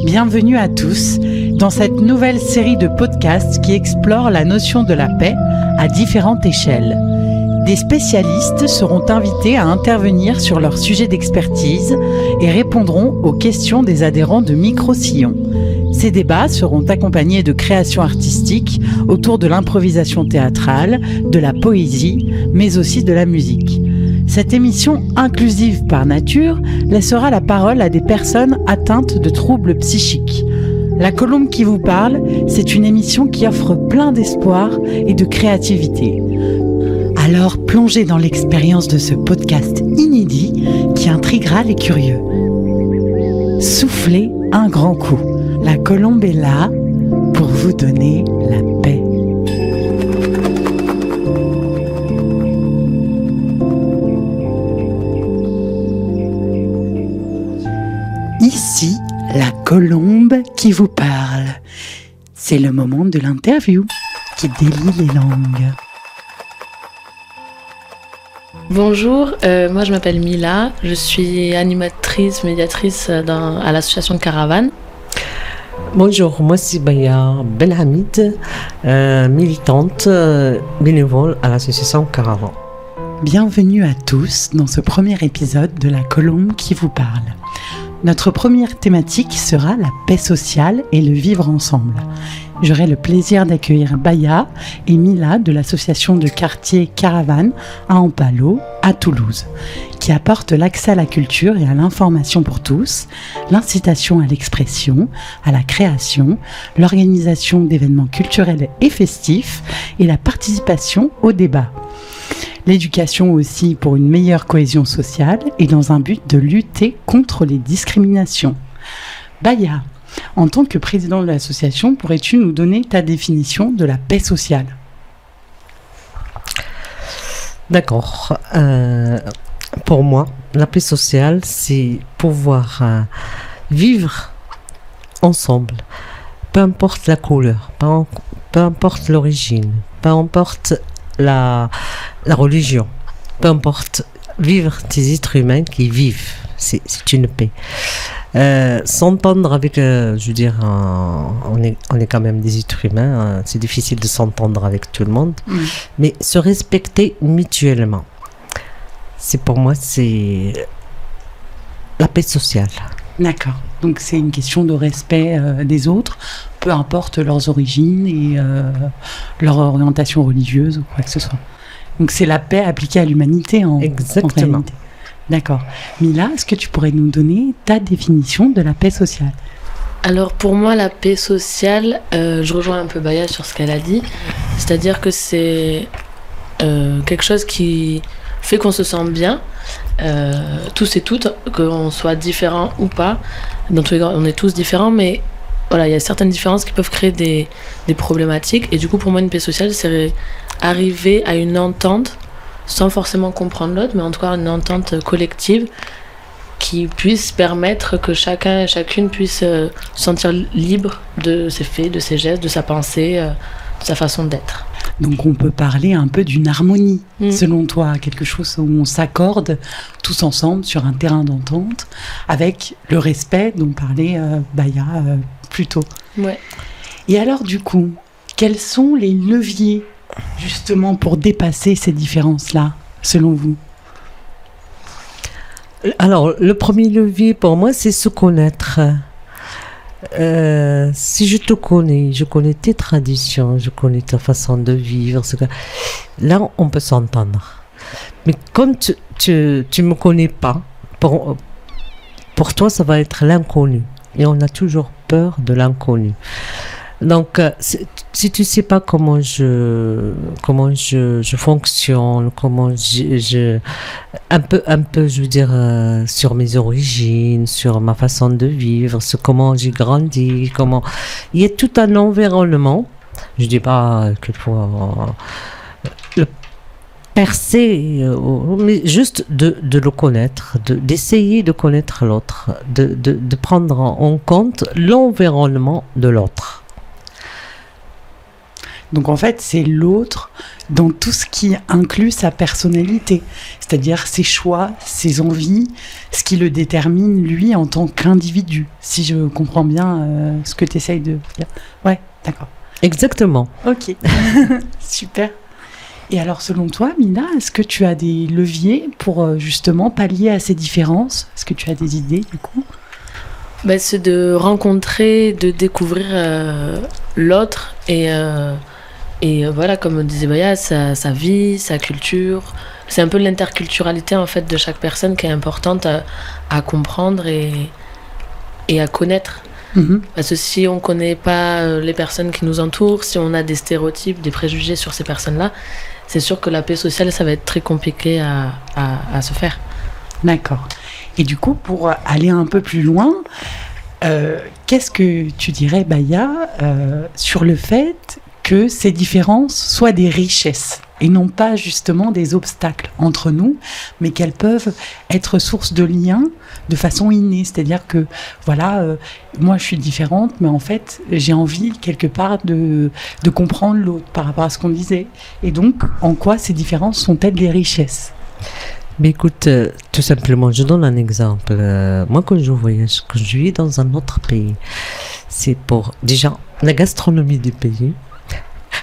Bienvenue à tous dans cette nouvelle série de podcasts qui explore la notion de la paix à différentes échelles. Des spécialistes seront invités à intervenir sur leur sujet d'expertise et répondront aux questions des adhérents de Micro-Sillon. Ces débats seront accompagnés de créations artistiques autour de l'improvisation théâtrale, de la poésie, mais aussi de la musique. Cette émission inclusive par nature laissera la parole à des personnes atteintes de troubles psychiques. La Colombe qui vous parle, c'est une émission qui offre plein d'espoir et de créativité. Alors plongez dans l'expérience de ce podcast inédit qui intriguera les curieux. Soufflez un grand coup. La Colombe est là pour vous donner la paix. Ici, la Colombe qui vous parle. C'est le moment de l'interview qui délie les langues. Bonjour, moi je m'appelle Mila, je suis animatrice, médiatrice à l'association Caravane. Bonjour, moi c'est Baya Benhamid, militante bénévole à l'association Caravane. Bienvenue à tous dans ce premier épisode de la Colombe qui vous parle. Notre première thématique sera la paix sociale et le vivre ensemble. J'aurai le plaisir d'accueillir Baya et Mila de l'association de quartier Caravane à Ampalo, à Toulouse, qui apporte l'accès à la culture et à l'information pour tous, l'incitation à l'expression, à la création, l'organisation d'événements culturels et festifs et la participation au débat. L'éducation aussi pour une meilleure cohésion sociale et dans un but de lutter contre les discriminations. Baya, en tant que président de l'association, pourrais-tu nous donner ta définition de la paix sociale ? D'accord. Pour moi, la paix sociale, c'est pouvoir vivre ensemble, peu importe la couleur, peu importe l'origine, peu importe la religion, peu importe, vivre des êtres humains qui vivent, c'est une paix. S'entendre avec, je veux dire, on est quand même des êtres humains, c'est difficile de s'entendre avec tout le monde, mais se respecter mutuellement. Pour moi, c'est la paix sociale. D'accord. Donc c'est une question de respect des autres, peu importe leurs origines et leur orientation religieuse ou quoi que ce soit. Donc c'est la paix appliquée à l'humanité en réalité. D'accord. Mila, est-ce que tu pourrais nous donner ta définition de la paix sociale ? Alors pour moi, la paix sociale, je rejoins un peu Baya sur ce qu'elle a dit, c'est-à-dire que c'est quelque chose qui fait qu'on se sent bien, tous et toutes, qu'on soit différents ou pas. Dans tous les cas, on est tous différents, mais voilà, il y a certaines différences qui peuvent créer des problématiques. Et du coup, pour moi, une paix sociale, c'est arriver à une entente sans forcément comprendre l'autre, mais en tout cas une entente collective qui puisse permettre que chacun et chacune puisse se sentir libre de ses faits, de ses gestes, de sa pensée, de sa façon d'être. Donc on peut parler un peu d'une harmonie, selon toi, quelque chose où on s'accorde tous ensemble sur un terrain d'entente, avec le respect dont parlait Baya plus tôt. Ouais. Et alors du coup, quels sont les leviers justement pour dépasser ces différences-là, selon vous ? Alors, le premier levier pour moi, c'est se connaître. Si je te connais, je connais tes traditions, je connais ta façon de vivre, là, on peut s'entendre. Mais comme tu me connais pas, pour toi, ça va être l'inconnu. Et on a toujours peur de l'inconnu. Donc, si tu sais pas comment je fonctionne, comment un peu, je veux dire, sur mes origines, sur ma façon de vivre, comment j'ai grandi, il y a tout un environnement. Je dis pas qu'il faut le percer, mais juste de le connaître, d'essayer de connaître l'autre, de prendre en compte l'environnement de l'autre. Donc en fait, c'est l'autre dans tout ce qui inclut sa personnalité, c'est-à-dire ses choix, ses envies, ce qui le détermine lui en tant qu'individu, si je comprends bien ce que tu essayes de dire. Ouais, d'accord. Exactement. Ok, super. Et alors selon toi, Mina, est-ce que tu as des leviers pour justement pallier à ces différences ? Est-ce que tu as des idées du coup ? C'est de rencontrer, de découvrir l'autre et voilà, comme disait Baya, sa vie, sa culture. C'est un peu l'interculturalité en fait de chaque personne qui est importante à comprendre et à connaître. Parce que si on ne connaît pas les personnes qui nous entourent, si on a des stéréotypes, des préjugés sur ces personnes-là, c'est sûr que la paix sociale, ça va être très compliqué à se faire. D'accord. Et du coup, pour aller un peu plus loin, qu'est-ce que tu dirais, Baya, sur le fait que ces différences soient des richesses et non pas justement des obstacles entre nous, mais qu'elles peuvent être source de liens de façon innée. C'est-à-dire que, voilà, moi je suis différente, mais en fait, j'ai envie quelque part de comprendre l'autre par rapport à ce qu'on disait. Et donc, en quoi ces différences sont-elles des richesses ? Mais écoute, tout simplement, je donne un exemple. Moi, quand je voyage, quand je vis dans un autre pays, c'est pour déjà la gastronomie du pays,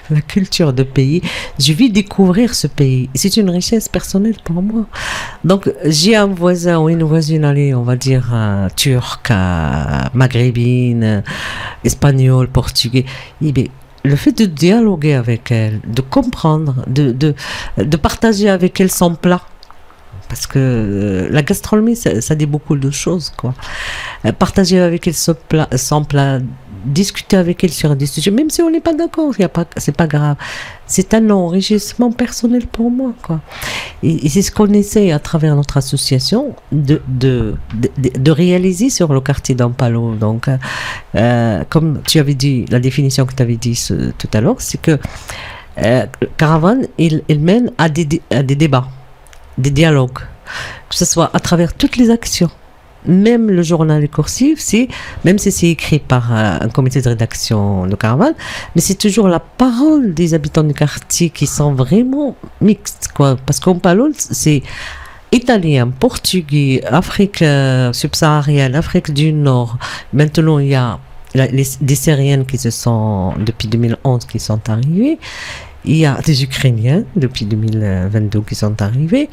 la culture du pays. Je vis découvrir ce pays. C'est une richesse personnelle pour moi. Donc, j'ai un voisin ou une voisine, allez, on va dire turque, maghrébine, espagnole, portugais. Eh bien, le fait de dialoguer avec elle, de comprendre, de partager avec elle son plat. Parce que la gastronomie, ça dit beaucoup de choses, quoi. Partager avec elle son plat, discuter avec elle sur des sujets, même si on n'est pas d'accord, c'est pas grave. C'est un enrichissement personnel pour moi, quoi. Et c'est ce qu'on essaie à travers notre association de réaliser sur le quartier d'Ampalo. Donc, comme tu avais dit, la définition que tu avais dit tout à l'heure, c'est que Caravane, il mène à des débats, des dialogues, que ce soit à travers toutes les actions. Même le journal Cursive, même si c'est écrit par un comité de rédaction de Caravane, mais c'est toujours la parole des habitants du quartier qui sont vraiment mixtes, quoi. Parce qu'en Palo, c'est italien, portugais, Afrique subsaharienne, Afrique du Nord. Maintenant, il y a des Syriennes qui depuis 2011, qui sont arrivées. Il y a des Ukrainiens depuis 2022 qui sont arrivés.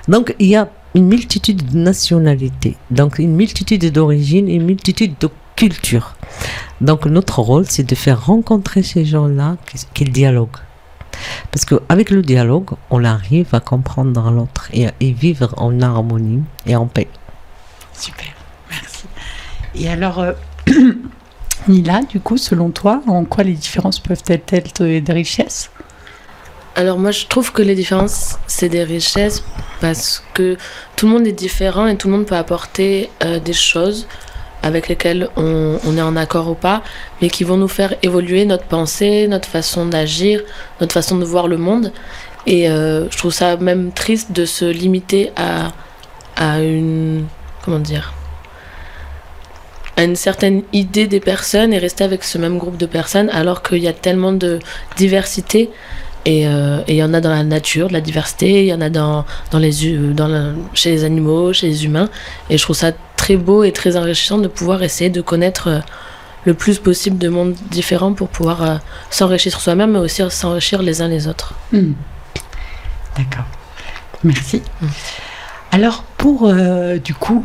Donc, il y a une multitude de nationalités, donc une multitude d'origines, une multitude de cultures. Donc, notre rôle, c'est de faire rencontrer ces gens-là qu'ils dialoguent. Parce qu'avec le dialogue, on arrive à comprendre l'autre et vivre en harmonie et en paix. Super, merci. Et alors, Nila, du coup, selon toi, en quoi les différences peuvent être des richesses ? Alors moi je trouve que les différences c'est des richesses parce que tout le monde est différent et tout le monde peut apporter des choses avec lesquelles on est en accord ou pas, mais qui vont nous faire évoluer notre pensée, notre façon d'agir, notre façon de voir le monde. Et je trouve ça même triste de se limiter à une certaine idée des personnes et rester avec ce même groupe de personnes alors qu'il y a tellement de diversité. Et il y en a dans la nature, de la diversité, il y en a chez les animaux, chez les humains. Et je trouve ça très beau et très enrichissant de pouvoir essayer de connaître le plus possible de mondes différents pour pouvoir s'enrichir soi-même, mais aussi s'enrichir les uns les autres. D'accord. Merci. Alors, pour du coup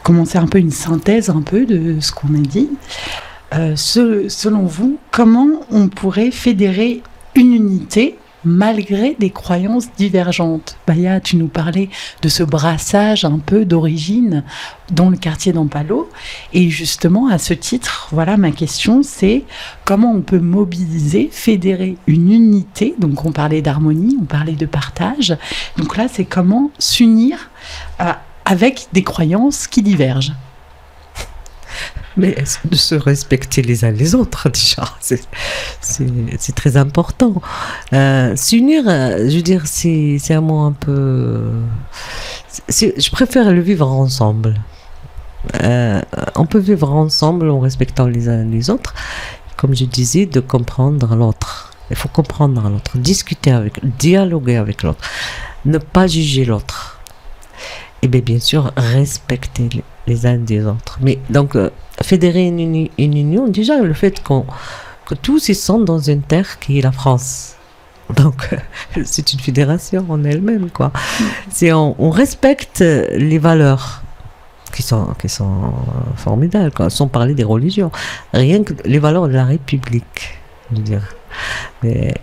commencer un peu une synthèse un peu de ce qu'on a dit, selon vous, comment on pourrait fédérer une unité malgré des croyances divergentes? Baya, tu nous parlais de ce brassage un peu d'origine dans le quartier d'Ampalo. Et justement, à ce titre, voilà, ma question, c'est comment on peut mobiliser, fédérer une unité. Donc, on parlait d'harmonie, on parlait de partage. Donc là, c'est comment s'unir avec des croyances qui divergent. Mais de se respecter les uns les autres, déjà, c'est très important. S'unir, je veux dire, c'est un mot un peu... je préfère le vivre ensemble. On peut vivre ensemble en respectant les uns les autres, comme je disais, de comprendre l'autre. Il faut comprendre l'autre, discuter avec, dialoguer avec l'autre, ne pas juger l'autre. Et bien sûr, respecter les uns des autres. Mais donc, fédérer une union, déjà le fait que tous ils sont dans une terre qui est la France. Donc, c'est une fédération en elle-même, quoi. On respecte les valeurs qui sont formidables, quoi, sans parler des religions. Rien que les valeurs de la République, je veux dire. Mais,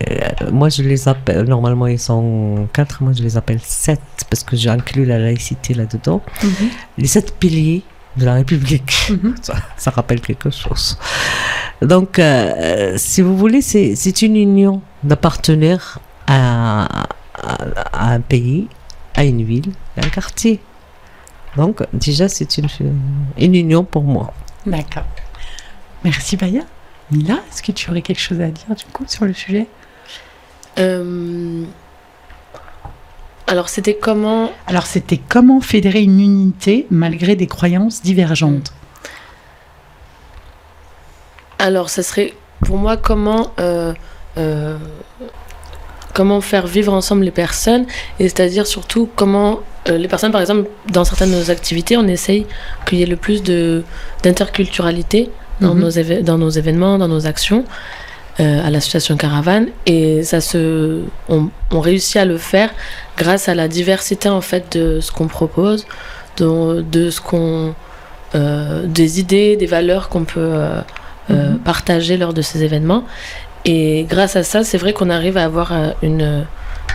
moi, je les appelle, normalement, ils sont 4, moi, je les appelle 7, parce que j'ai inclus la laïcité là-dedans. Les 7 piliers de la République. Ça rappelle quelque chose. Donc, si vous voulez, c'est une union d'appartenir à un pays, à une ville, à un quartier. Donc, déjà, c'est une union pour moi. D'accord. Merci, Baya. Mila, est-ce que tu aurais quelque chose à dire, du coup, sur le sujet ? Alors, c'était comment fédérer une unité malgré des croyances divergentes ? Alors, ça serait, pour moi, comment faire vivre ensemble les personnes, et c'est-à-dire surtout comment les personnes, par exemple, dans certaines de nos activités, on essaye qu'il y ait le plus d'interculturalité dans nos événements, dans nos actions, à l'association Caravane, et on réussit à le faire grâce à la diversité en fait de ce qu'on propose, de ce qu'on des idées, des valeurs qu'on peut partager lors de ces événements. Et grâce à ça, c'est vrai qu'on arrive à avoir une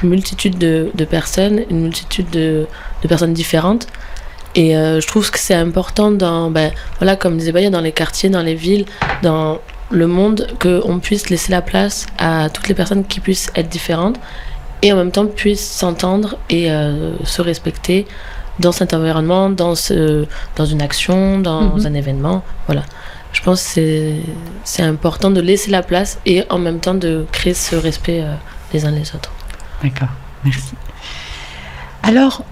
multitude de personnes, une multitude de personnes différentes. Et je trouve que c'est important comme disait Baya, dans les quartiers, dans les villes, dans le monde, qu'on puisse laisser la place à toutes les personnes qui puissent être différentes et en même temps puissent s'entendre et se respecter dans cet environnement, dans une action, dans un événement. Voilà. Je pense que c'est important de laisser la place et en même temps de créer ce respect les uns les autres. D'accord, merci. Alors,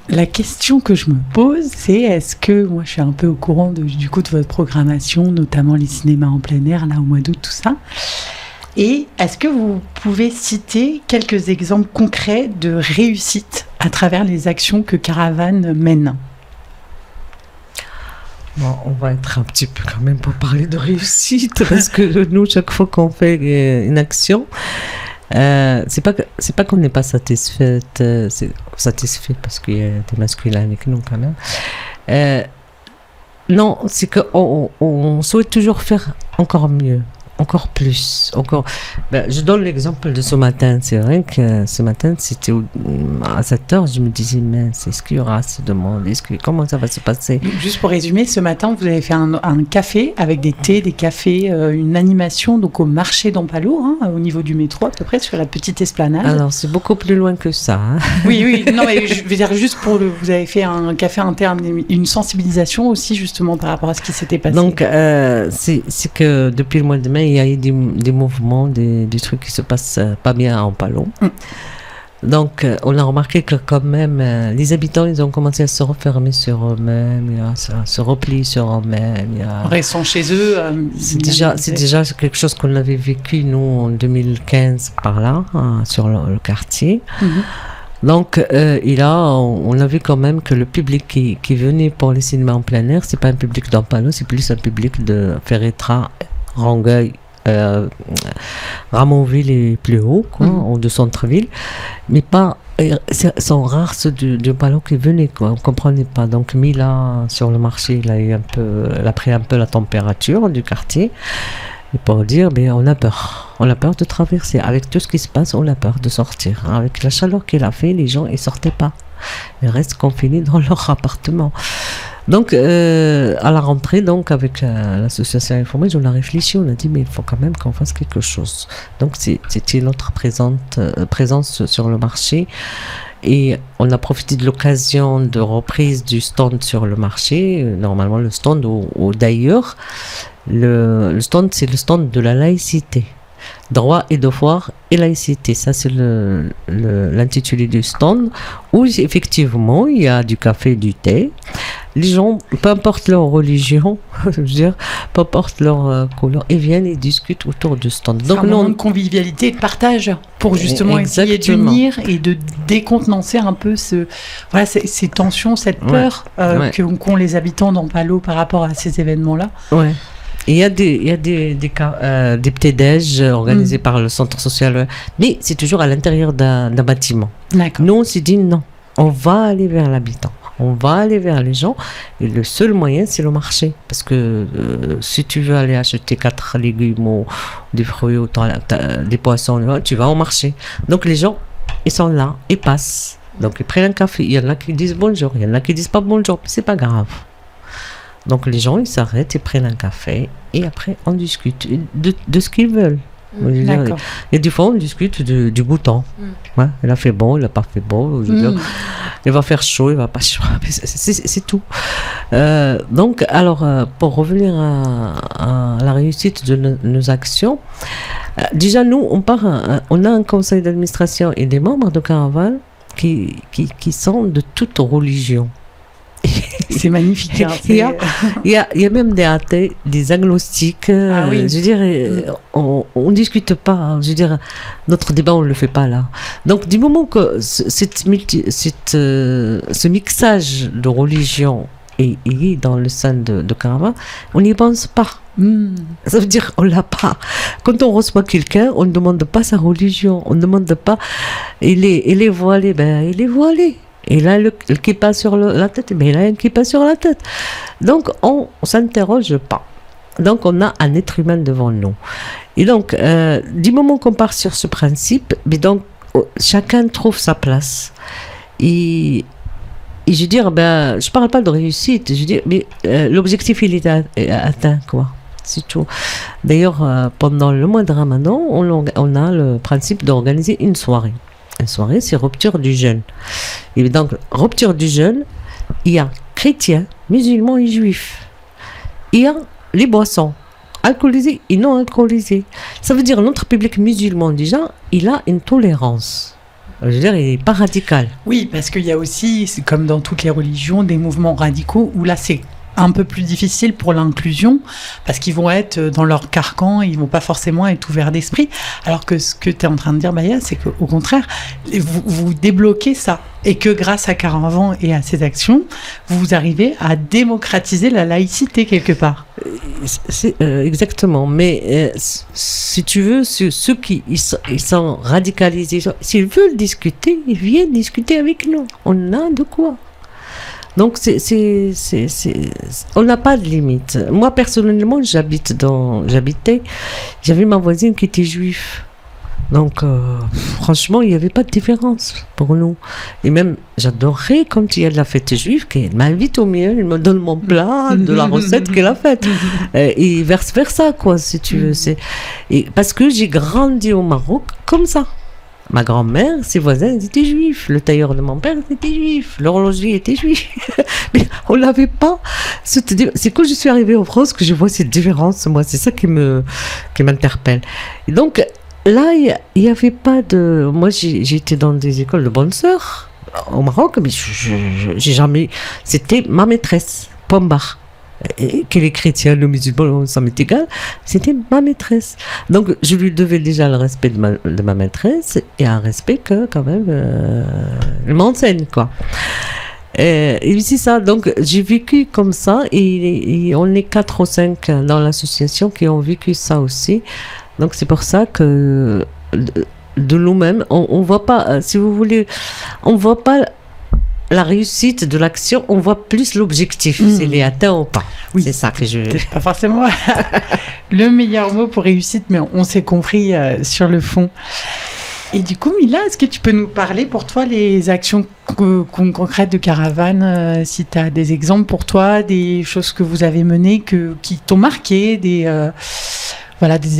la question que je me pose, c'est est-ce que, moi je suis un peu au courant de votre programmation, notamment les cinémas en plein air, là au mois d'août, tout ça, et est-ce que vous pouvez citer quelques exemples concrets de réussite à travers les actions que Caravane mène ? Bon, on va être un petit peu quand même pour parler de réussite, parce que nous, chaque fois qu'on fait une action, c'est pas qu'on n'est pas satisfait parce qu'il y a des masculins avec nous quand même. Non, c'est qu'on souhaite toujours faire encore mieux, encore plus, encore. Je donne l'exemple de ce matin. C'est vrai que ce matin, c'était à 7h, je me disais, mince, est-ce qu'il y aura assez de monde ? Comment ça va se passer ? Juste pour résumer, ce matin, vous avez fait un café avec des thés, des cafés, une animation donc au marché d'Ampalo, au niveau du métro à peu près, sur la petite esplanade. Alors, c'est beaucoup plus loin que ça. Hein. Oui, non, mais je veux dire juste vous avez fait un café interne, une sensibilisation aussi justement par rapport à ce qui s'était passé. Donc, c'est que depuis le mois de mai, il y a eu des mouvements, des trucs qui se passent pas bien à Ampalo. Donc, on a remarqué que quand même, les habitants, ils ont commencé à se refermer sur eux-mêmes, à se replier sur eux-mêmes. En restant chez eux. C'est déjà quelque chose qu'on avait vécu, nous, en 2015, par là, sur le quartier. Donc, et là, on a vu quand même que le public qui venait pour les cinémas en plein air, c'est pas un public d'Ampalo, c'est plus un public de Ferretra, Rangueil, Ramonville et plus haut, ou de centre-ville, mais pas. Sont rares ceux de Palo qui venaient, quoi. On comprenait pas. Donc Mila sur le marché, il a pris un peu la température du quartier. Et pour dire, on a peur de traverser. Avec tout ce qui se passe, on a peur de sortir. Avec la chaleur qu'il a fait, les gens ils sortaient pas. Ils restent confinés dans leur appartement. Donc, à la rentrée, donc, avec l'association Informée, on a réfléchi, on a dit, mais il faut quand même qu'on fasse quelque chose. Donc, c'était notre présence sur le marché. Et on a profité de l'occasion de reprise du stand sur le marché. Normalement, le stand, ou d'ailleurs, le stand, c'est le stand de la laïcité. Droit et devoir et laïcité. Ça, c'est l'intitulé du stand où effectivement il y a du café et du thé. Les gens, peu importe leur religion, je veux dire, peu importe leur couleur, ils viennent et discutent autour du stand. Donc, un moment de convivialité et de partage pour justement essayer d'unir et de décontenancer un peu ces tensions, cette peur qu'ont les habitants d'Ampalo par rapport à ces événements-là. Ouais. Il y a des petits-déj organisés par le centre social, mais c'est toujours à l'intérieur d'un bâtiment. D'accord. Nous, on s'est dit non, on va aller vers l'habitant. On va aller vers les gens et le seul moyen, c'est le marché. Parce que si tu veux aller acheter 4 légumes ou des fruits, des poissons, tu vas au marché. Donc les gens, ils sont là, ils passent. Donc ils prennent un café. Il y en a qui disent bonjour, il y en a qui disent pas bonjour, mais c'est pas grave. Donc les gens, ils s'arrêtent, ils prennent un café et après on discute de ce qu'ils veulent. D'accord. Et des fois, on discute du beau temps. Ouais, il a fait bon, il n'a pas fait bon. Il va faire chaud, il va pas chaud. C'est tout. Donc, alors, pour revenir à la réussite de nos actions, déjà, nous, on a un conseil d'administration et des membres de Caravane qui sont de toute religion. C'est magnifique. Hein, il y a même des athées, des agnostiques. Je veux dire, on discute pas. Hein, je veux dire, notre débat, on le fait pas là. Donc, du moment que ce mixage de religion est dans le sein de Caravane, on n'y pense pas. Ça veut dire on l'a pas. Quand on reçoit quelqu'un, on ne demande pas sa religion. On ne demande pas. Il est voilé. Ben, il est voilé. Et là, le kippa sur la tête, mais il a un kippa sur la tête. Donc, on ne s'interroge pas. Donc, on a un être humain devant nous. Et donc, du moment qu'on part sur ce principe, mais donc, chacun trouve sa place. Et je veux dire, je ne parle pas de réussite, je veux dire, mais l'objectif, il est atteint, quoi. C'est tout. D'ailleurs, pendant le mois de Ramadan, on a le principe d'organiser une soirée. Une soirée, c'est rupture du jeûne. Et donc, rupture du jeûne, il y a chrétiens, musulmans et juifs. Il y a les boissons, alcoolisées et non alcoolisées. Ça veut dire notre public musulman, déjà, il a une tolérance. Je veux dire, il n'est pas radical. Oui, parce qu'il y a aussi, c'est comme dans toutes les religions, des mouvements radicaux où là, c'est un peu plus difficile pour l'inclusion parce qu'ils vont être dans leur carcan, ils vont pas forcément être ouverts d'esprit, alors que ce que tu es en train de dire, Baya, c'est qu'au contraire vous débloquez ça et que grâce à Caravane et à ces actions vous arrivez à démocratiser la laïcité quelque part. C'est, exactement, mais si tu veux, ceux qui ils sont radicalisés, s'ils veulent discuter, ils viennent discuter avec nous, on a de quoi. Donc, on n'a pas de limite. Moi, personnellement, j'avais ma voisine qui était juive. Donc, franchement, il n'y avait pas de différence pour nous. Et même, j'adorais quand il y a de la fête juive, qu'elle m'invite au miel, elle me donne mon plat de la recette qu'elle a faite. Et vice-versa, quoi, si tu veux. Parce que j'ai grandi au Maroc comme ça. Ma grand-mère, ses voisins, ils étaient juifs. Le tailleur de mon père, était juif. L'horloger était juif. Mais on n'avait pas. C'est quand je suis arrivée en France que je vois cette différence. Moi, c'est ça qui m'interpelle. Et donc, là, il n'y avait pas de... Moi, j'ai été dans des écoles de bonnes sœurs au Maroc, mais j'ai jamais... C'était ma maîtresse, Pombar. Qu'elle est chrétienne, le musulman, ça m'est égal, c'était ma maîtresse. Donc, je lui devais déjà le respect de ma maîtresse et un respect que, quand même, elle m'enseigne, quoi. Et c'est ça, donc j'ai vécu comme ça et on est 4 ou 5 dans l'association qui ont vécu ça aussi. Donc, c'est pour ça que de nous-mêmes, on voit pas, si vous voulez, on voit pas la réussite de l'action, on voit plus l'objectif, s'il est atteint ou pas. Oui, c'est ça que je... C'est pas forcément le meilleur mot pour réussite, mais on s'est compris sur le fond. Et du coup, Mila, est-ce que tu peux nous parler pour toi les actions concrètes de Caravane, si tu as des exemples pour toi, des choses que vous avez menées qui t'ont marqué, des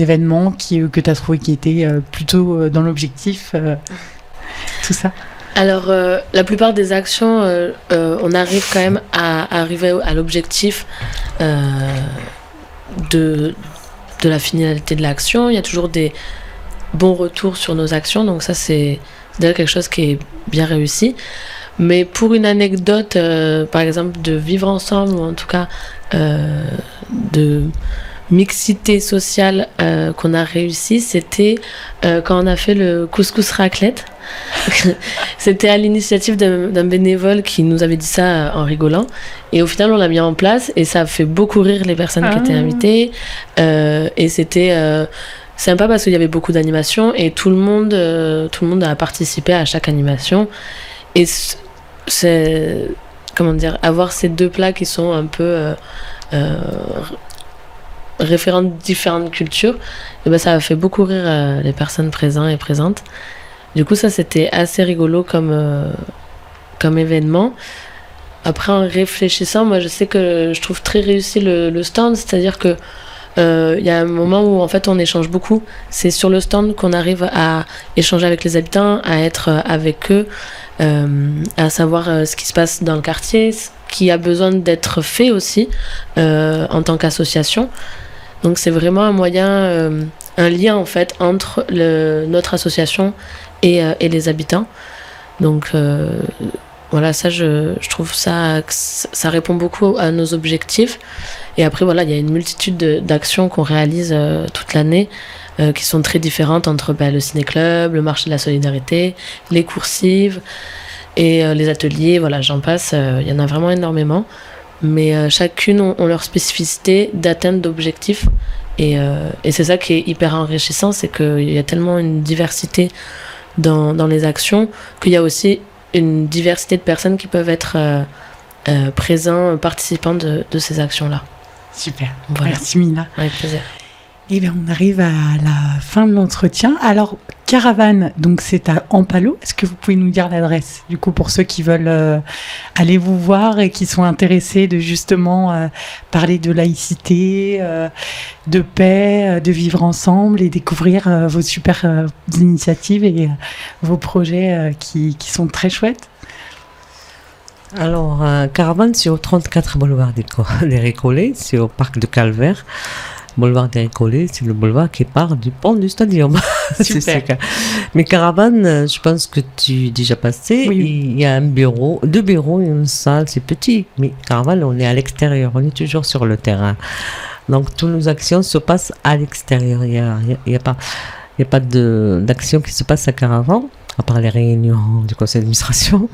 événements que tu as trouvé qui étaient plutôt dans l'objectif, tout ça? Alors, la plupart des actions, on arrive quand même à arriver à l'objectif de de la finalité de l'action, il y a toujours des bons retours sur nos actions, donc ça c'est déjà quelque chose qui est bien réussi. Mais pour une anecdote, par exemple de vivre ensemble, ou en tout cas de mixité sociale qu'on a réussi, c'était quand on a fait le couscous raclette. C'était à l'initiative d'un bénévole qui nous avait dit ça en rigolant, et au final on l'a mis en place et ça a fait beaucoup rire les personnes qui étaient invitées, et c'était sympa parce qu'il y avait beaucoup d'animations et tout le monde a participé à chaque animation, et c'est comment dire, avoir ces deux plats qui sont un peu référents de différentes cultures, et ben ça a fait beaucoup rire les personnes présentes et présentes. Du coup, ça, c'était assez rigolo comme événement. Après, en réfléchissant, moi, je sais que je trouve très réussi le stand. C'est-à-dire que y a un moment où, en fait, on échange beaucoup. C'est sur le stand qu'on arrive à échanger avec les habitants, à être avec eux, à savoir ce qui se passe dans le quartier, ce qui a besoin d'être fait aussi en tant qu'association. Donc, c'est vraiment un moyen, un lien, en fait, entre notre association et les habitants. Donc voilà, ça je trouve ça répond beaucoup à nos objectifs. Et après voilà, il y a une multitude d'actions qu'on réalise toute l'année qui sont très différentes entre le ciné-club, le marché de la solidarité, les coursives et les ateliers, voilà, j'en passe, il y en a vraiment énormément, mais chacune ont leur spécificité d'atteinte d'objectifs, et c'est ça qui est hyper enrichissant, c'est qu'il y a tellement une diversité dans les actions, qu'il y a aussi une diversité de personnes qui peuvent être présents, participants de ces actions-là. Super, voilà. Merci Mila. Avec plaisir. Et bien, on arrive à la fin de l'entretien. Alors, Caravane, donc c'est à Ampalo. Est-ce que vous pouvez nous dire l'adresse, du coup, pour ceux qui veulent aller vous voir et qui sont intéressés de justement parler de laïcité, de paix, de vivre ensemble et découvrir vos super initiatives et vos projets qui sont très chouettes? Alors, Caravane, c'est au 34 boulevard des Récollets, c'est au parc de Calvaire. Boulevard des Récollets, c'est le boulevard qui part du pont du Stadium. Super. Mais Caravane, je pense que tu es déjà passé. Oui. Il y a deux bureaux et une salle, c'est petit. Mais Caravane, on est à l'extérieur, on est toujours sur le terrain. Donc, toutes nos actions se passent à l'extérieur. Il y a pas d'action qui se passe à Caravane, à part les réunions du conseil d'administration.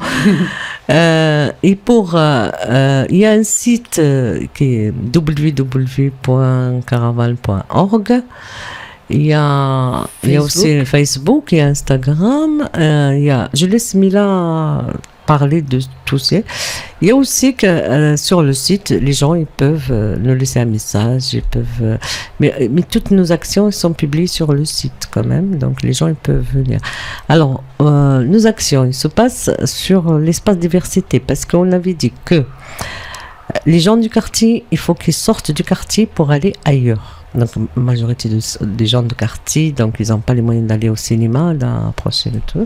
Et il y a un site qui est www.caravan.org. Il y a aussi Facebook et Instagram. Je laisse Mila parler de tout ça. Il y a aussi que sur le site, les gens ils peuvent nous laisser un message, mais toutes nos actions sont publiées sur le site quand même, donc les gens ils peuvent venir. Alors nos actions, ils se passent sur l'espace diversité, parce qu'on avait dit que les gens du quartier, il faut qu'ils sortent du quartier pour aller ailleurs. Donc, la majorité des gens de quartier, donc ils n'ont pas les moyens d'aller au cinéma, d'approcher et tout.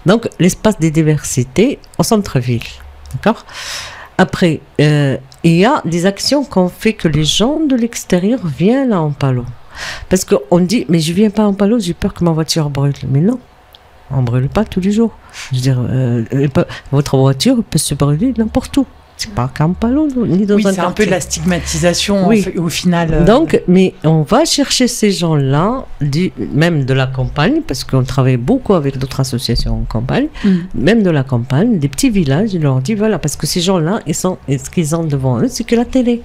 Donc, l'espace des diversités au centre-ville. D'accord ? Après, il y a des actions qu'on fait que les gens de l'extérieur viennent à Ampalo. Parce qu'on dit, mais je ne viens pas à Ampalo, j'ai peur que ma voiture brûle. Mais non, on ne brûle pas tous les jours. Je veux dire, votre voiture peut se brûler n'importe où. C'est pas qu'à Ampalo, ni dans un quartier. C'est un peu de la stigmatisation au final. Donc, mais on va chercher ces gens-là, même de la campagne, parce qu'on travaille beaucoup avec d'autres associations en campagne, même de la campagne, des petits villages, et leur dit voilà, parce que ces gens-là, ce qu'ils ont devant eux, c'est que la télé.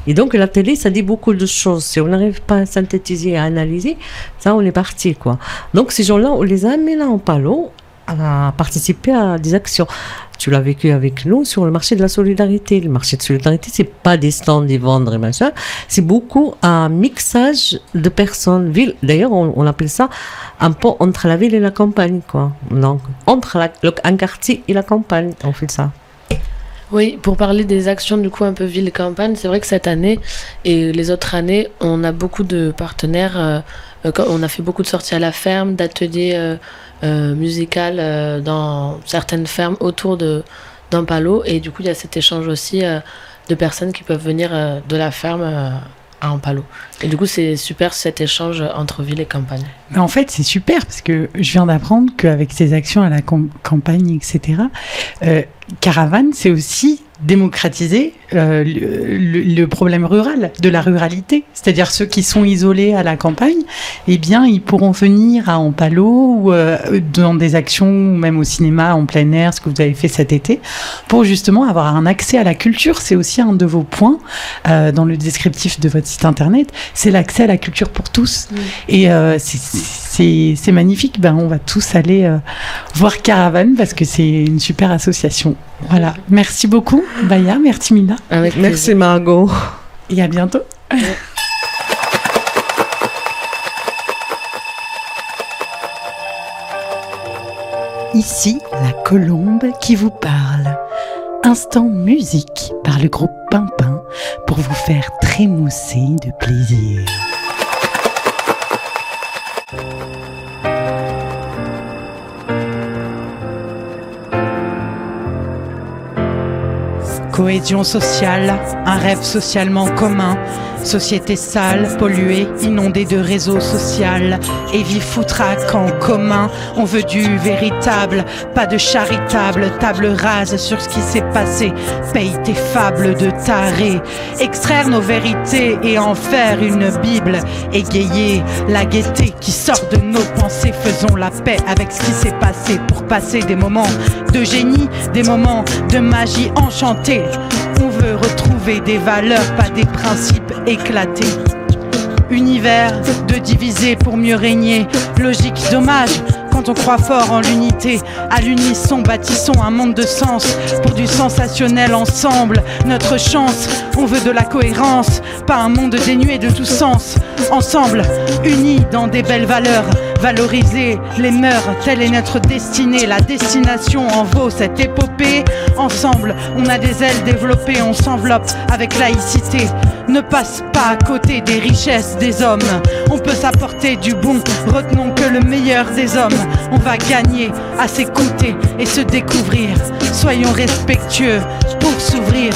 Et donc, la télé, ça dit beaucoup de choses. Si on n'arrive pas à synthétiser, à analyser, ça, on est parti, quoi. Donc, ces gens-là, on les a amenés là en Ampalo à participer à des actions. Tu l'as vécu avec nous sur le marché de la solidarité. Le marché de solidarité, c'est pas des stands, des vendre et machin. C'est beaucoup un mixage de personnes. D'ailleurs, on appelle ça un pont entre la ville et la campagne, quoi. Donc, entre un quartier et la campagne, on fait ça. Oui, pour parler des actions du coup un peu ville-campagne, c'est vrai que cette année et les autres années, on a beaucoup de partenaires. On a fait beaucoup de sorties à la ferme, d'ateliers musicaux dans certaines fermes autour d'Ampalo. Et du coup, il y a cet échange aussi de personnes qui peuvent venir de la ferme à Ampalo. Et du coup, c'est super cet échange entre ville et campagne. Mais en fait, c'est super parce que je viens d'apprendre qu'avec ces actions à la campagne, etc., Caravane, c'est aussi démocratiser le problème rural, de la ruralité. C'est-à-dire ceux qui sont isolés à la campagne, eh bien, ils pourront venir à Ampalo ou dans des actions, ou même au cinéma en plein air, ce que vous avez fait cet été, pour justement avoir un accès à la culture. C'est aussi un de vos points dans le descriptif de votre site internet, c'est l'accès à la culture pour tous. Et c'est magnifique. Ben, on va tous aller voir Caravane parce que c'est une super association. Voilà. Merci beaucoup, Baya. Merci, Mila. Merci, Margot. Et à bientôt. Ici, la colombe qui vous parle. Instant musique par le groupe Pimpin pour vous faire trémousser de plaisir. Cohésion sociale, un rêve socialement commun, société sale, polluée, inondée de réseaux sociaux et vie foutraque en commun. On veut du véritable, pas de charitable, table rase sur ce qui s'est passé. Paye tes fables de taré, extraire nos vérités et en faire une bible. Égayer la gaieté qui sort de nos pensées. Faisons la paix avec ce qui s'est passé pour passer des moments de génie, des moments de magie enchantée. On veut retrouver des valeurs, pas des principes éclatés. Univers de diviser pour mieux régner. Logique, dommage, quand on croit fort en l'unité. À l'unisson, bâtissons un monde de sens pour du sensationnel ensemble. Notre chance, on veut de la cohérence, pas un monde dénué de tout sens. Ensemble, unis dans des belles valeurs, valoriser les mœurs, telle est notre destinée. La destination en vaut cette épopée. Ensemble, on a des ailes développées, on s'enveloppe avec laïcité. Ne passe pas à côté des richesses des hommes. On peut s'apporter du bon, retenons que le meilleur des hommes. On va gagner à s'écouter et se découvrir. Soyons respectueux pour s'ouvrir.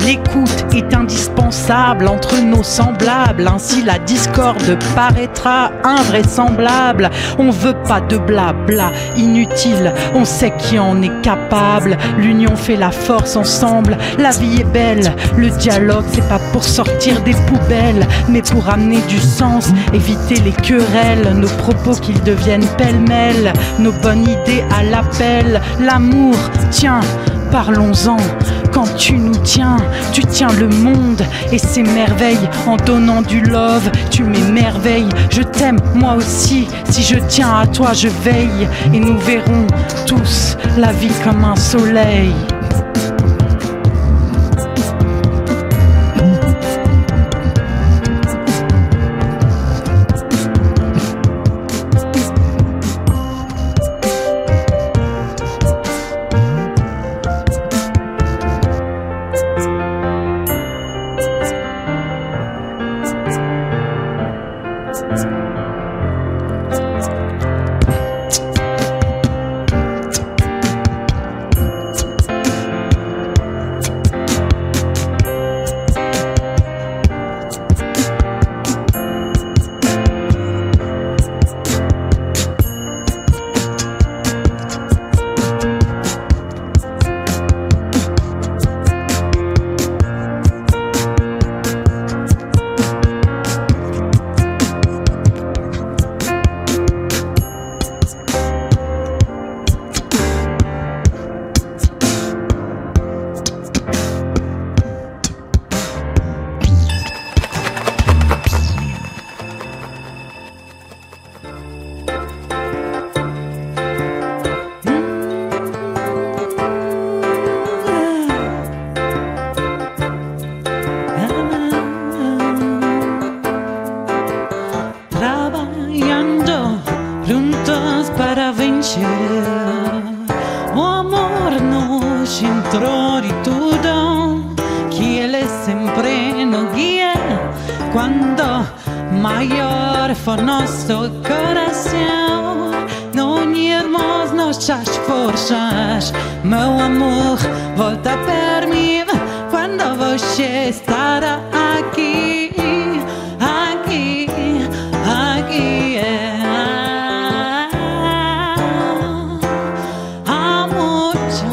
L'écoute est indispensable entre nos semblables, ainsi la discorde paraîtra invraisemblable. On veut pas de blabla inutile, on sait qui en est capable. L'union fait la force ensemble, la vie est belle. Le dialogue c'est pas pour sortir des poubelles, mais pour amener du sens, éviter les querelles. Nos propos qu'ils deviennent pêle-mêle, nos bonnes idées à l'appel. L'amour, tiens, parlons-en. Quand tu nous tiens, tu tiens le monde et ses merveilles. En donnant du love, tu m'émerveilles. Je t'aime moi aussi, si je tiens à toi je veille. Et nous verrons tous la vie comme un soleil. O amor nos entró y todo, que Él siempre nos guía. Cuando maior for nosso coração, não unirmos nossas forças. Meu amor, volta para mim. você estar aqui, aqui, aqui. Amo-te,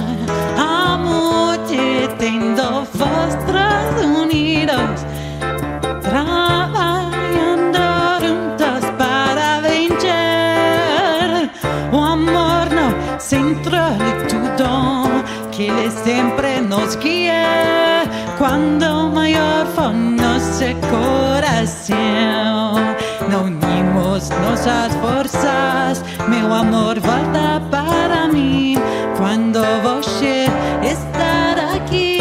tendo vosotros unidos, trabajando juntos para vencer. O amor no centro de todo, que Él siempre nos guía. Cuando mayor fue nuestro corazón, no unimos nuestras fuerzas, mi amor volta para mí. Cuando você estar aquí.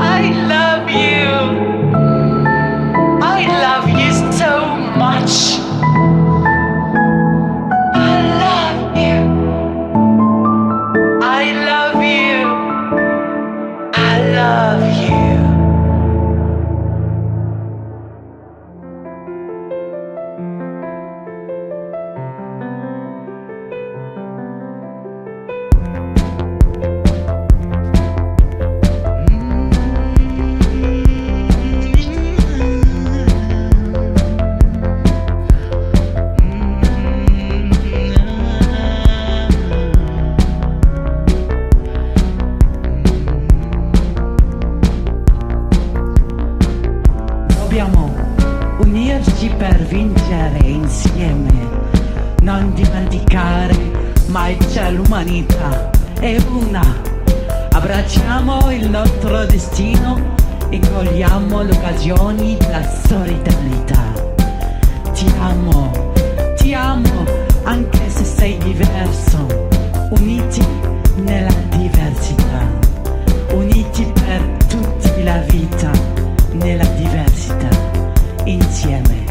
I love you. Dobbiamo unirci per vincere insieme, non dimenticare mai c'è l'umanità è una. Abbracciamo il nostro destino e cogliamo le occasioni della solidarietà. Ti amo, anche se sei diverso, uniti nella diversità, uniti per tutti la vita, nella diversità, insieme.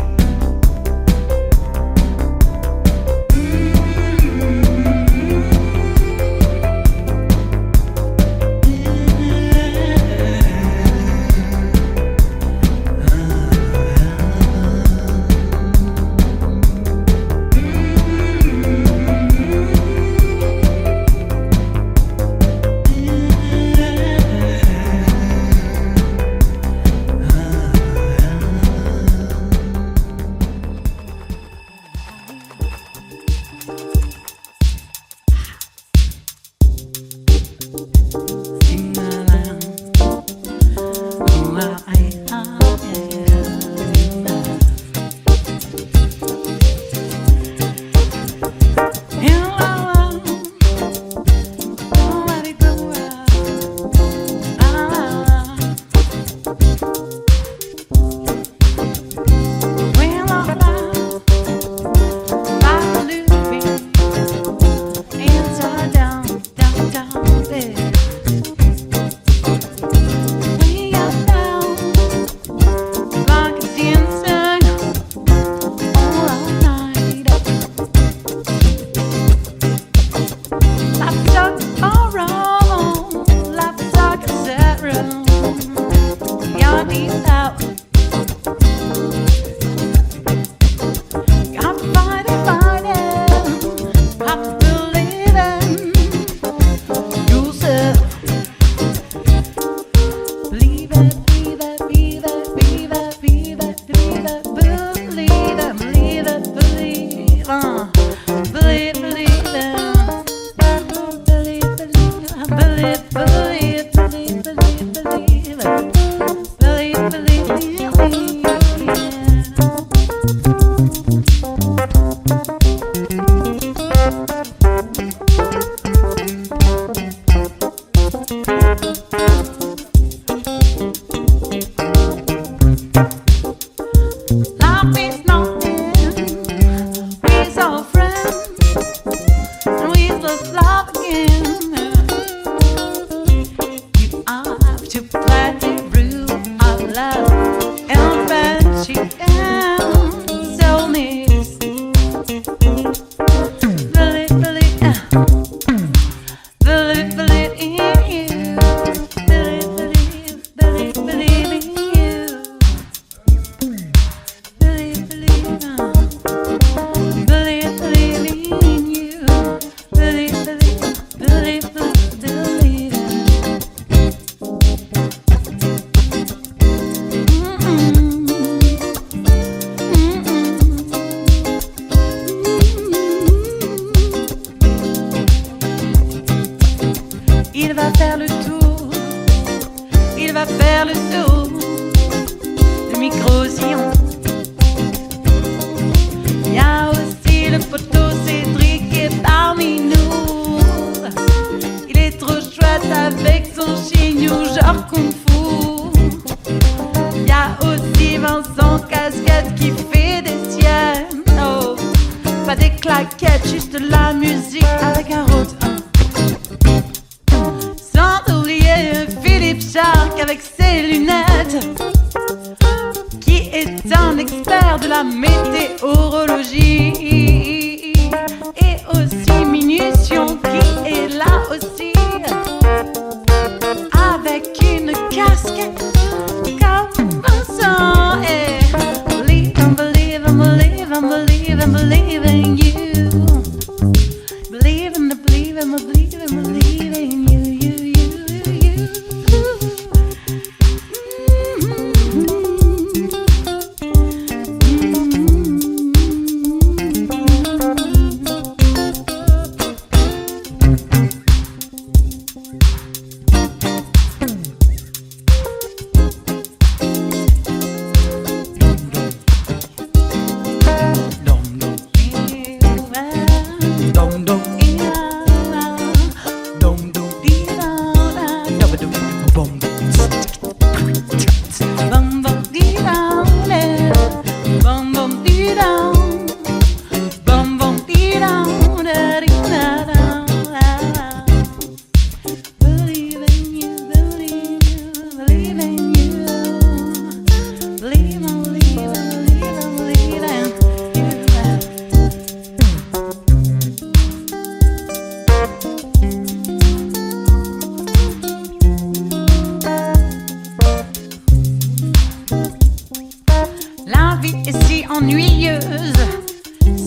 ennuyeuse,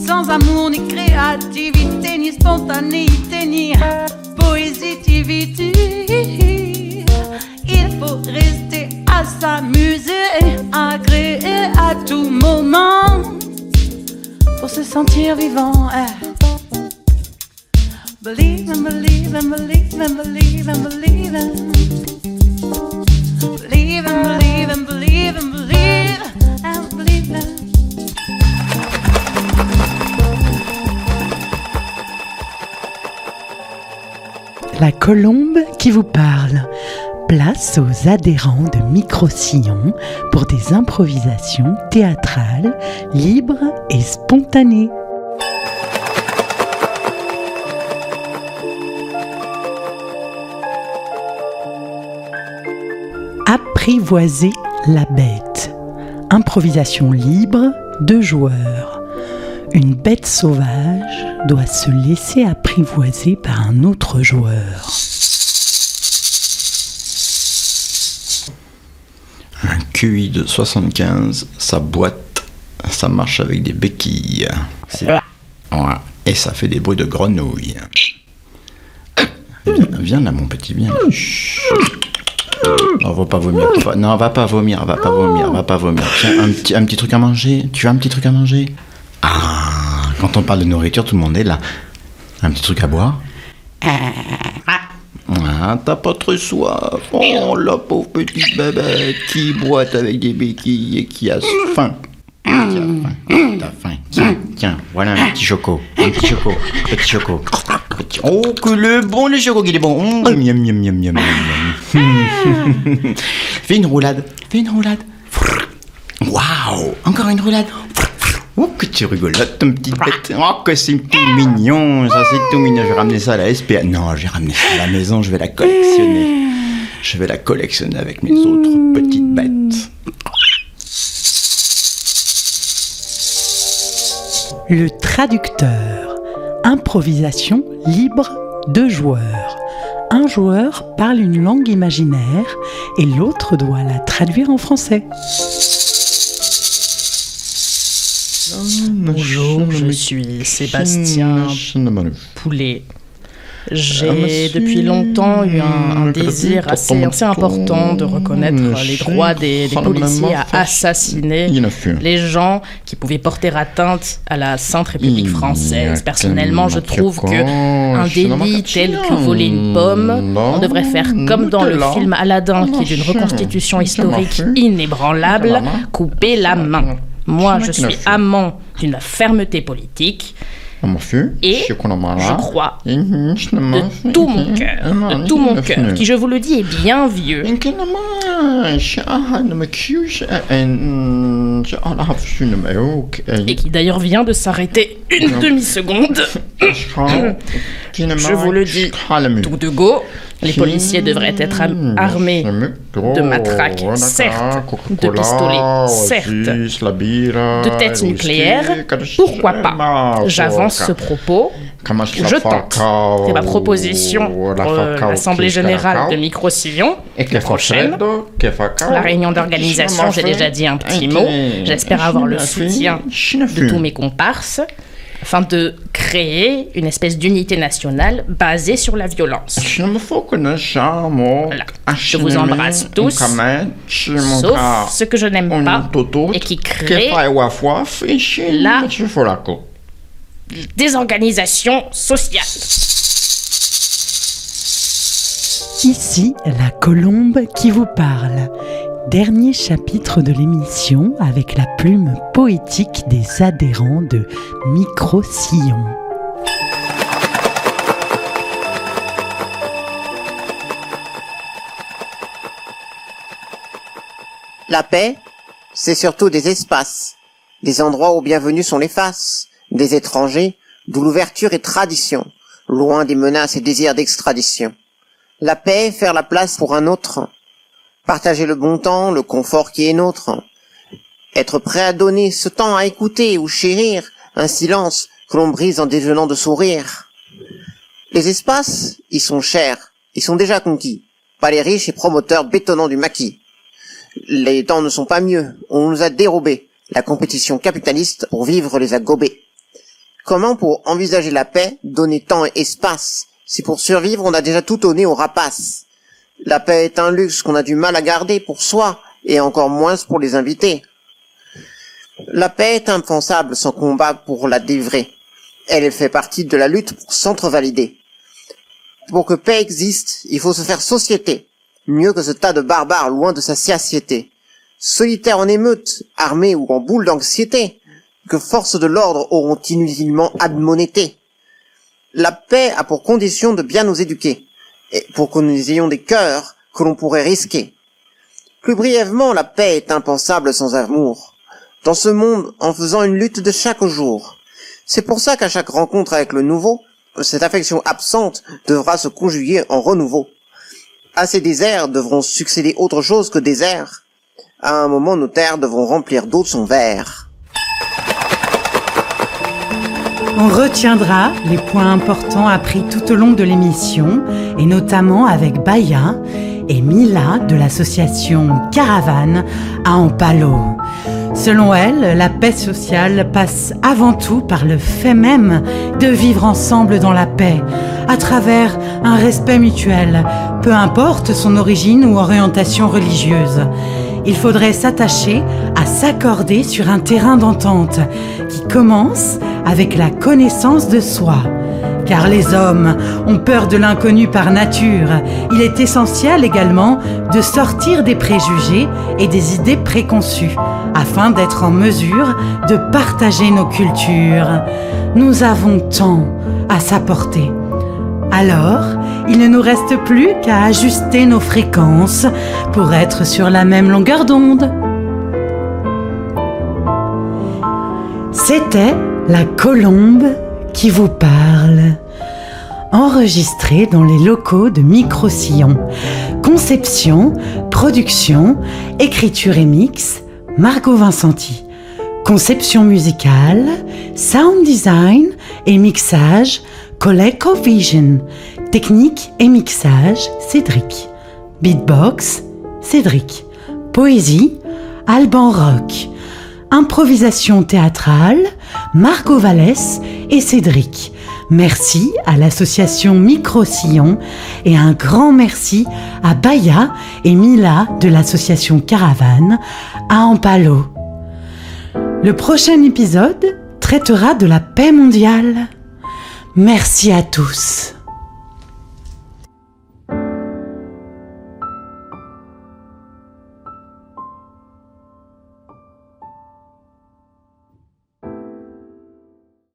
sans amour ni créativité, ni spontanéité, ni poésitivité. Il faut rester à s'amuser, à créer à tout moment, pour se sentir vivant. Believe and believe and believe and believe and believe and believe and believe and believe and believe and believe and La colombe qui vous parle. Place aux adhérents de Micro-Sillon pour des improvisations théâtrales, libres et spontanées. Apprivoiser la bête. Improvisation libre, 2 joueurs. Une bête sauvage doit se laisser apprivoiser par un autre joueur. Un QI de 75, ça boite, ça marche avec des béquilles. Ouais, et ça fait des bruits de grenouille. Viens là mon petit, viens. Non, va pas vomir. Non, va pas vomir. Tiens, un petit truc à manger. Tu as un petit truc à manger? Ah, quand on parle de nourriture, tout le monde est là. Un petit truc à boire? Ah, t'as pas trop soif. Oh, la pauvre petite bébête qui boite avec des béquilles et qui a faim. T'as faim. Tiens, voilà un petit choco. Petit choco. Oh, que le choco, qu'il est bon. Miam, miam, miam, miam, miam. Fais une roulade. Waouh, encore une roulade. Oh, que tu rigolotes, ton petite bête. Oh, que c'est tout mignon. Ça, c'est tout mignon. Je vais ramener ça à la SPA. Non, je vais ramener ça à la maison. Je vais la collectionner. Avec mes autres petites bêtes. Le traducteur. Improvisation libre, 2 joueurs. Un joueur parle une langue imaginaire et l'autre doit la traduire en français. Bonjour, je suis Sébastien Poulet. J'ai depuis longtemps eu un désir assez important de reconnaître les droits des policiers à assassiner les gens qui pouvaient porter atteinte à la Sainte République française. Personnellement, je trouve qu'un délit tel que voler une pomme, on devrait faire comme dans le film Aladdin, qui est d'une reconstitution historique inébranlable, couper la main. Moi, je suis amant d'une fermeté politique. Et je crois de tout mon cœur, qui, je vous le dis, est bien vieux, et qui d'ailleurs vient de s'arrêter une demi-seconde. Je vous le dis tout de go, les policiers devraient être armés de matraques, certes, de pistolets, certes, de têtes nucléaires, pourquoi pas. J'avance ce propos, je tente. C'est ma proposition pour l'Assemblée Générale de Micro-Sillon prochaine. La réunion d'organisation, j'ai déjà dit un petit mot. J'espère avoir le soutien de tous mes comparses, afin de créer une espèce d'unité nationale basée sur la violence. Voilà. Je vous embrasse tous, sauf ceux que je n'aime pas et qui créent la désorganisation sociale. Ici, la colombe qui vous parle. Dernier chapitre de l'émission avec la plume poétique des adhérents de Micro-Sillon. La paix, c'est surtout des espaces, des endroits où bienvenus sont les faces, des étrangers, d'où l'ouverture est tradition, loin des menaces et désirs d'extradition. La paix, faire la place pour un autre, partager le bon temps, le confort qui est nôtre, être prêt à donner ce temps à écouter ou chérir un silence que l'on brise en déjeunant de sourire. Les espaces, ils sont chers, ils sont déjà conquis, pas les riches et promoteurs bétonnants du maquis. Les temps ne sont pas mieux, on nous a dérobé, la compétition capitaliste pour vivre les a gobés. Comment pour envisager la paix, donner temps et espace, si pour survivre on a déjà tout donné aux rapaces? La paix est un luxe qu'on a du mal à garder pour soi, et encore moins pour les invités. La paix est impensable sans combat pour la dévrer. Elle fait partie de la lutte pour s'entre-valider. Pour que paix existe, il faut se faire société, mieux que ce tas de barbares loin de sa satiété. Solitaires en émeute, armés ou en boule d'anxiété, que forces de l'ordre auront inutilement admonété. La paix a pour condition de bien nous éduquer, et pour que nous ayons des cœurs que l'on pourrait risquer. Plus brièvement, la paix est impensable sans amour, dans ce monde en faisant une lutte de chaque jour. C'est pour ça qu'à chaque rencontre avec le nouveau, cette affection absente devra se conjuguer en renouveau. À ces déserts devront succéder autre chose que déserts. À un moment, nos terres devront remplir d'eau de son verre. On retiendra les points importants appris tout au long de l'émission, et notamment avec Baya et Mila de l'association Caravane à Ampalo. Selon elle, la paix sociale passe avant tout par le fait même de vivre ensemble dans la paix, à travers un respect mutuel, peu importe son origine ou orientation religieuse. Il faudrait s'attacher à s'accorder sur un terrain d'entente qui commence avec la connaissance de soi. Car les hommes ont peur de l'inconnu par nature. Il est essentiel également de sortir des préjugés et des idées préconçues afin d'être en mesure de partager nos cultures. Nous avons tant à s'apporter. Alors, il ne nous reste plus qu'à ajuster nos fréquences pour être sur la même longueur d'onde. C'était la colombe qui vous parle. Enregistré dans les locaux de Micro-Sillon. Conception, production, écriture et mix, Margot Vincenti. Conception musicale, sound design et mixage, ColecoVision. Technique et mixage, Cédric. Beatbox, Cédric. Poésie, Alban Rock. Improvisation théâtrale, Margot Vallès et Cédric. Merci à l'association Micro-Sillon et un grand merci à Baya et Mila de l'association Caravane à Ampalo. Le prochain épisode traitera de la paix mondiale. Merci à tous.